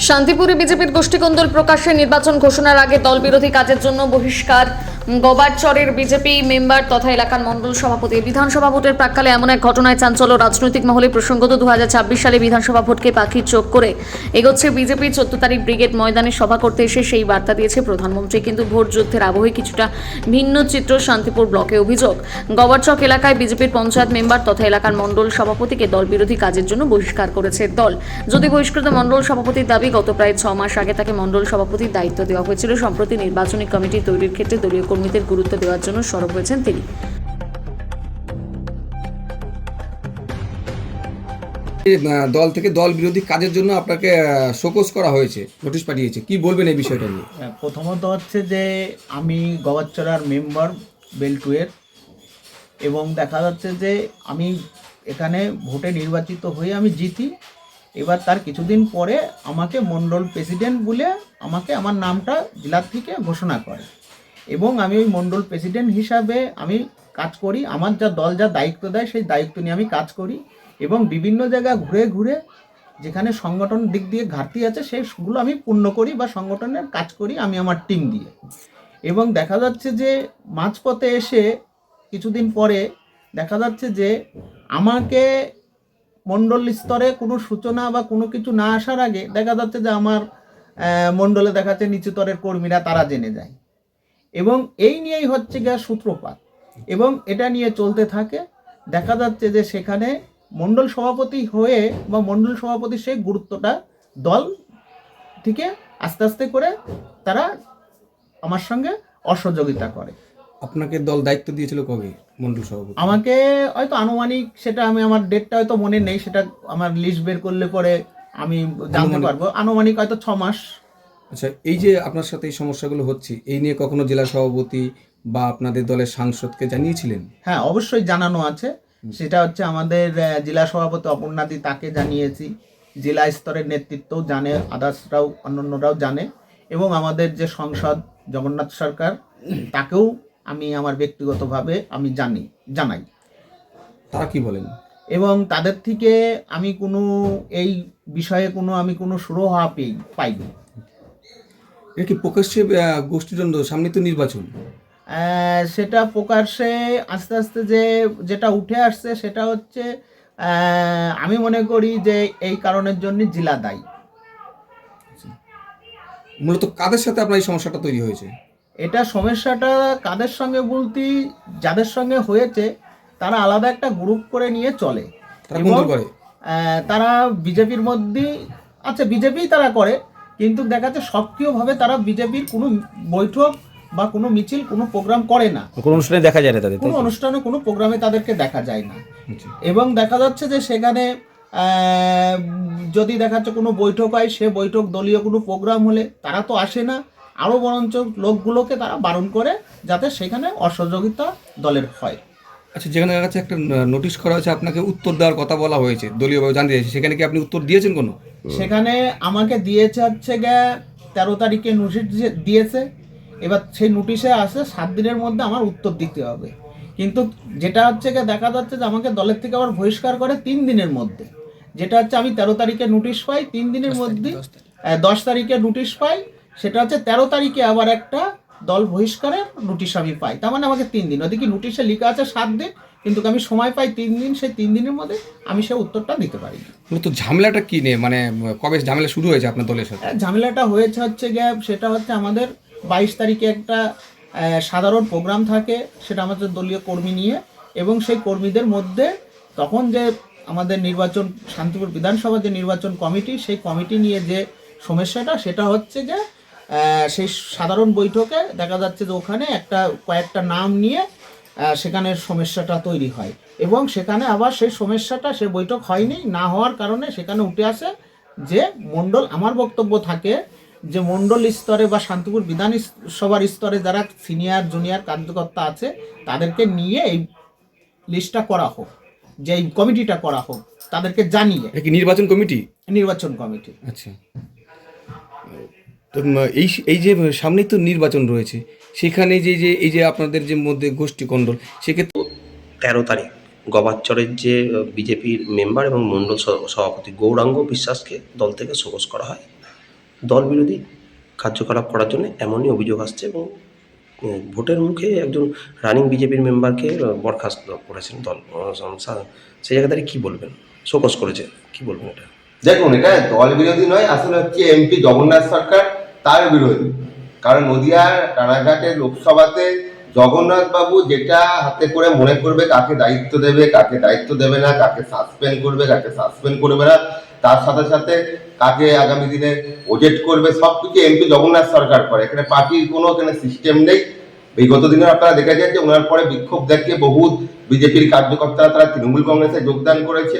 শান্তিপুরে বিজেপির গোষ্ঠীকন্দল প্রকাশ্যে নির্বাচন ঘোষণার আগে দল বিরোধী কাজের জন্য বহিষ্কার গবারচরের বিজেপি মেম্বার তথা এলাকার মণ্ডল সভাপতি। বিধানসভা ভোটের প্রাক্কালে এমন এক ঘটনায় চাঞ্চল্য রাজনৈতিক মহলে। প্রসঙ্গত 2026 সালে বিধানসভা ভোটকে পাখির চোখ করে এগোচ্ছে বিজেপি। 14 তারিখ ব্রিগেড ময়দানে সভা করতে এসে সেই বার্তা দিয়েছে প্রধানমন্ত্রী। কিন্তু ভোট যুদ্ধের আবহে কিছুটা ভিন্ন চিত্র শান্তিপুর ব্লকে। অভিযোগ, গবারচক এলাকায় বিজেপির পঞ্চায়েত মেম্বার তথা এলাকার মণ্ডল সভাপতিকে দল বিরোধী কাজের জন্য বহিষ্কার করেছে দল। যদি বহিষ্কৃত মণ্ডল সভাপতির দাবি, গত প্রায় 6 মাস আগে তাকে মণ্ডল সভাপতির দায়িত্ব দেওয়া হয়েছিল। সম্প্রতি নির্বাচনী কমিটি তৈরির ক্ষেত্রে দলীয় কর্মীদের গুরুত্ব দেওয়ার জন্য সরব হয়েছেন তিনি। দল থেকে দল বিরোধী কাজের জন্য আপনাকে শোকজ করা হয়েছে, নোটিশ পাঠিয়েছে, কি বলবেন এই বিষয়টা নিয়ে? প্রথমত হচ্ছে যে আমি গবারচরার মেম্বার বেলটুয়ের, এবং দেখা যাচ্ছে যে আমি এখানে ভোটে নির্বাচিত হয়ে আমি জিতি। এবার তার কিছুদিন পরে আমাকে মণ্ডল প্রেসিডেন্ট বলে আমাকে আমার নামটা জেলার থেকে ঘোষণা করে, এবং আমি ওই মণ্ডল প্রেসিডেন্ট হিসাবে আমি কাজ করি। আমার যা দল যা দায়িত্ব দেয় সেই দায়িত্ব নিয়ে আমি কাজ করি, এবং বিভিন্ন জায়গা ঘুরে ঘুরে যেখানে সংগঠন দিক দিয়ে ঘাটতি আছে সেগুলো আমি পূর্ণ করি বা সংগঠনের কাজ করি আমি আমার টিম দিয়ে। এবং দেখা যাচ্ছে যে মাঝপথে এসে কিছুদিন পরে দেখা যাচ্ছে যে আমাকে মণ্ডল স্তরে কোনো সূচনা বা কোনো কিছু না আসার আগে দেখা যাচ্ছে যে আমার মণ্ডলে দেখা যাচ্ছে নিচুতরের কর্মীরা তারা জেনে যায়, এবং এই নিয়েই হচ্ছে গিয়ে সূত্রপাত, এবং এটা নিয়ে চলতে থাকে। দেখা যাচ্ছে যে সেখানে মণ্ডল সভাপতি হয়ে বা মণ্ডল সভাপতির সেই গুরুত্বটা দল থেকে আস্তে আস্তে করে তারা আমার সঙ্গে অসহযোগিতা করে। আপনাকে দল দায়িত্ব দিয়েছিল কবে মণ্ডল সভাপতি? আমাকে হয়তো আনুমানিক, সেটা আমি আমার ডেটটা হয়তো মনে নেই, সেটা আমার লিস্ট বের করলে পরে আমি জানতে পারবো, আনুমানিক হয়তো 6 মাস। আচ্ছা, এই যে আপনার সাথে এই সমস্যাগুলো হচ্ছে, এই নিয়ে কখনো জেলা সভাপতি বা আপনাদের দলের সাংসদকে জানিয়েছিলেন? হ্যাঁ, অবশ্যই জানানো আছে। সেটা হচ্ছে আমাদের জেলা সভাপতি অপর্ণাদি, তাকে জানিয়েছি। জেলা স্তরের নেতৃত্বও জানে, আদার্সরাও অন্যান্যরাও জানে, এবং আমাদের যে সংসদ জগন্নাথ সরকার তাকেও আমি আমার ব্যক্তিগতভাবে আমি জানাই। তারা কি বলেন? এবং তাদের থেকে আমি কোনো এই বিষয়ে আমি কোনো সুরাহা পাইনি। এটা কি প্রকাশ্যে গোষ্ঠীদ্বন্দ্ব? সামনে তো নির্বাচন। সেটা প্রকাশ্যে আস্তে আস্তে যেটা উঠে আসছে সেটা হচ্ছে আমি মনে করি যে এই কারণের জন্য জেলা দায়ী। মূলত কাদের সাথে আপনার এই সমস্যাটা তৈরি হয়েছে? এটা সমস্যাটা কাদের সঙ্গে বলতে, যাদের সঙ্গে হয়েছে তারা আলাদা একটা গ্রুপ করে নিয়ে চলে, এবং তারা বিজেপির মধ্যেই আচ্ছা, বিজেপিই তারা করে, কিন্তু দেখা যাচ্ছে সক্রিয়ভাবে তারা বিজেপির কোনো বৈঠক বা কোনো মিছিল, কোনো প্রোগ্রাম করে না। কোনো অনুষ্ঠানে দেখা যায় না তাদের, কোনো অনুষ্ঠানে কোনো প্রোগ্রামে তাদেরকে দেখা যায় না। এবং দেখা যাচ্ছে যে সেখানে যদি দেখা যাচ্ছে কোনো বৈঠক হয়, সে বৈঠক দলীয় কোনো প্রোগ্রাম হলে তারা তো আসে না, আরও বরঞ্চ লোকগুলোকে তারা বারণ করে যাতে সেখানে অসহযোগিতা দলের হয়। আচ্ছা, যেখানে দেখা যাচ্ছে একটা নোটিশ করা হয়েছে, আপনাকে উত্তর দেওয়ার কথা বলা হয়েছে, দলীয়ভাবে জানতে চাইছে, সেখানে কি আপনি উত্তর দিয়েছেন কোনো? সেখানে আমাকে দিয়েছে হচ্ছে গিয়ে 13 তারিখে নোটিশ দিয়েছে। এবার সেই নোটিশে আসে 7 দিনের মধ্যে আমার উত্তর দিতে হবে, কিন্তু যেটা হচ্ছে গিয়ে দেখা যাচ্ছে যে আমাকে দলের থেকে আবার বহিষ্কার করে 3 দিনের মধ্যে। যেটা হচ্ছে আমি 13 তারিখে নোটিশ পাই, 3 দিনের মধ্যে 10 তারিখে নোটিশ পাই, সেটা হচ্ছে 13 তারিখে আবার একটা দল বহিষ্কারের নোটিশ আমি পাই। তার মানে আমাকে 3 দিন, ওদিকে নোটিশে লেখা আছে 7 দিন, কিন্তু আমি সময় পাই 3 দিন। সেই 3 দিনের মধ্যে আমি সেই উত্তরটা দিতে পারি। মূলত ঝামেলাটা কি নিয়ে, মানে কবে ঝামেলা শুরু হয়েছে আপনার দলের সাথে? ঝামেলাটা হয়েছে হচ্ছে গিয়ে সেটা হচ্ছে আমাদের 22 তারিখে একটা সাধারণ প্রোগ্রাম থাকে, সেটা আমাদের দলীয় কর্মী নিয়ে, এবং সেই কর্মীদের মধ্যে তখন যে আমাদের নির্বাচন শান্তিপুর বিধানসভা যে নির্বাচন কমিটি, সেই কমিটি নিয়ে যে সমস্যাটা, সেটা হচ্ছে যে সেই সাধারণ বৈঠকে দেখা যাচ্ছে যে ওখানে কয়েকটা নাম নিয়ে সেখানে সমস্যাটা তৈরি হয়, এবং সেখানে আবার সেই সমস্যাটা সে বৈঠক হয়নি, না হওয়ার কারণে সেখানে উঠে আসে যে মণ্ডল, আমার বক্তব্য থাকে যে মণ্ডল স্তরে বা শান্তিপুর বিধানসভার স্তরে যারা সিনিয়র জুনিয়র কার্যকর্তা আছে তাদেরকে নিয়ে এই লিস্টটা করা হোক, যে এই কমিটিটা করা হোক, তাদেরকে জানিয়ে। এটা কি নির্বাচন কমিটি? নির্বাচন কমিটি। আচ্ছা, তো এই যে সামনেই তো নির্বাচন রয়েছে, সেখানে এই যে আপনাদের যে মধ্যে গোষ্ঠীকন্দল, সেক্ষেত্রে 13 তারিখ গবারচরের যে বিজেপির মেম্বার এবং মণ্ডল সভাপতি গৌরাঙ্গ বিশ্বাসকে দল থেকে শোকজ করা হয়। দল বিরোধী কার্যকলাপ করার জন্য এমনই অভিযোগ আসছে এবং ভোটের মুখে একজন রানিং বিজেপির মেম্বারকে বরখাস্ত করেছেন দল। সেই জায়গা থেকে কী বলবেন? শোকজ করেছে, কি বলবেন এটা? দেখুন, এটা দল বিরোধী নয়, আসলে হচ্ছে এমপি জগন্নাথ সরকার তার বিরোধী। কারণ নদিয়ার রানাঘাটের লোকসভাতে জগন্নাথ বাবু যেটা হাতে করে মনে করবে কাকে দায়িত্ব দেবে, কাকে দায়িত্ব দেবে না, কাকে সাসপেন্ড করবে, কাকে সাসপেন্ড করবে না, তার সাথে সাথে কাকে আগামী দিনে প্রজেক্ট করবে, সবকিছু এমপি জগন্নাথ সরকার করে। এখানে পার্টির কোনো এখানে সিস্টেম নেই। বিগত দিনে আপনারা দেখেছেন যে ওনার পরে বিক্ষোভ দেখিয়ে বহু বিজেপির কার্যকর্তারা তারা তৃণমূল কংগ্রেসে যোগদান করেছে।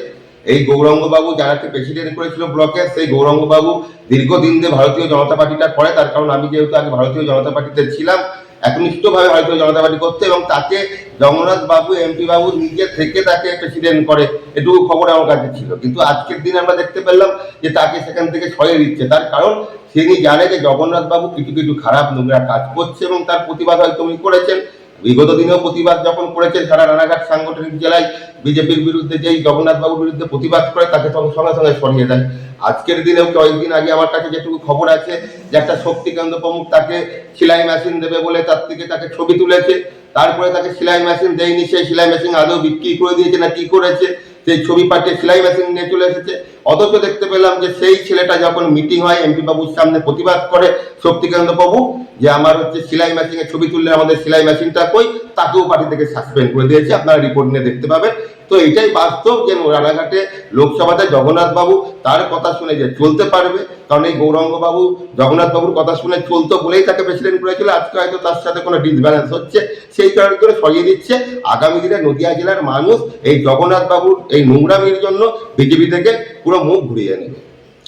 এই গৌরাঙ্গবাবু যারাকে প্রেসিডেন্ট করেছিল ব্লকের, সেই গৌরাঙ্গবাবু দীর্ঘদিন ধরে ভারতীয় জনতা পার্টিটা করে। তার কারণ আমি যেহেতু আগে ভারতীয় জনতা পার্টিতে ছিলাম, একনিষ্ঠভাবে ভারতীয় জনতা পার্টি করতে, এবং তাকে জগন্নাথ বাবু এমপি বাবু নিজে থেকে তাকে প্রেসিডেন্ট করে, এটুকু খবর আমার কাছে ছিল। কিন্তু আজকের দিন আমরা দেখতে পেলাম যে তাকে সেখান থেকে সরিয়ে দিচ্ছে। তার কারণ তিনি জানে যে জগন্নাথ বাবু কিছু কিছু খারাপ নোংরা কাজ করছে এবং তার প্রতিবাদ হয়তো উনি করেছেন। বিগত দিনেও প্রতিবাদ যখন করেছেন, সারা রানাঘাট সাংগঠনিক জেলায় বিজেপির বিরুদ্ধে যেই জগন্নাথ বাবুর বিরুদ্ধে প্রতিবাদ করে তাকে সঙ্গে সঙ্গে সরিয়ে দেয়। আজকের দিনেও কয়েকদিন আগে আমার কাছে যেটুকু খবর আছে যে একটা শক্তিকেন্দ্র প্রমুখ তাকে সেলাই মেশিন দেবে বলে তার থেকে তাকে ছবি তুলেছে, তারপরে তাকে সেলাই মেশিন দেয়নি, সেই সেলাই মেশিন আদৌ বিক্রি করে দিয়েছে না কি করেছে, সেই ছবি পাঠিয়ে সেলাই মেশিন নিয়ে চলে এসেছে। অথচ দেখতে পেলাম যে সেই ছেলেটা যখন মিটিং হয় এমপি বাবুর সামনে প্রতিবাদ করে শক্তিকেন্দ্র বাবু যে আমার হচ্ছে সেলাই মেশিনের ছবি তুললে আমাদের সেলাই মেশিনটা কই, তাকেও পার্টি থেকে সাসপেন্ড করে দিয়েছে। আপনারা রিপোর্ট নিয়ে দেখতে পাবেন। তো এটাই বাস্তব যে রানাঘাটে লোকসভাতে জগন্নাথ বাবু তার কথা শুনে যে চলতে পারবে, কারণ এই গৌরাঙ্গ বাবু জগন্নাথ বাবুর কথা শুনে চলতো বলেই তাকে প্রেসিডেন্ট করেছিল। আজকে হয়তো তার সাথে কোনো ডিসব্যালেন্স হচ্ছে, সেই কারণে করে সরিয়ে দিচ্ছে। আগামী দিনে নদিয়া জেলার মানুষ এই জগন্নাথ বাবুর এই নোংরামির জন্য বিজেপি থেকে পুরো মুখ ঘুরিয়ে নেবে।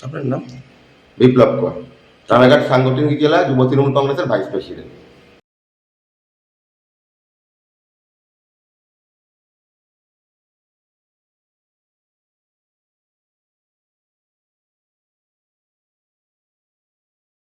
আপনার নাম? বিপ্লব কর, রানাঘাট সাংগঠনিক জেলা যুব তৃণমূল কংগ্রেসের ভাইস প্রেসিডেন্ট।